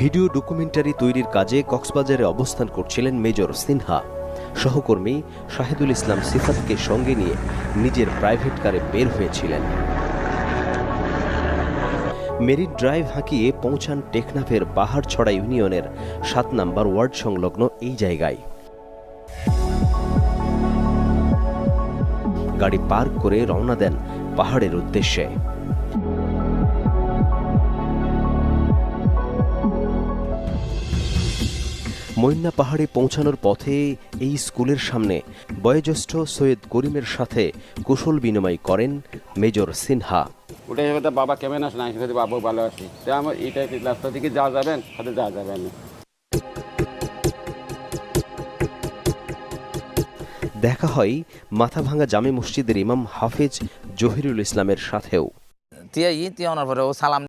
Video documentary তৈরির কাজে কক্সবাজারে অবস্থান করছিলেন মেজর সিনহা। সহকর্মী শাহিদুল ইসলাম সিফাতকে সঙ্গে নিয়ে নিজের প্রাইভেট কারে বের হয়েছিলেন। মেরিন ড্রাইভ হাঁকিয়ে পৌঁছান টেকনাফের পাহাড়ছড়া ইউনিয়নের ৭ নম্বর ওয়ার্ড সংলগ্ন এই জায়গায়। গাড়ি পার্ক করে রওনা দেন পাহাড়ের উদ্দেশ্যে। মইন্না পাহাড়ে পৌঁছানোর পথে এই স্কুলের সামনে বয়োজ্যেষ্ঠ সৈয়দ করিমের সাথে কুশল বিনিময় করেন মেজর সিনহা। ওটাই বাবা কেমন আসেন, আমি বাবু ভালো আছি, আমার এইটাই রাস্তা থেকে যাওয়া যাবেন, সাথে যাওয়া যাবে না। দেখা হয় মাথাভাঙ্গা জামে মসজিদের ইমাম হাফেজ জহিরুল ইসলামের সাথেও। তিয়া ওনার পরে ও সালাম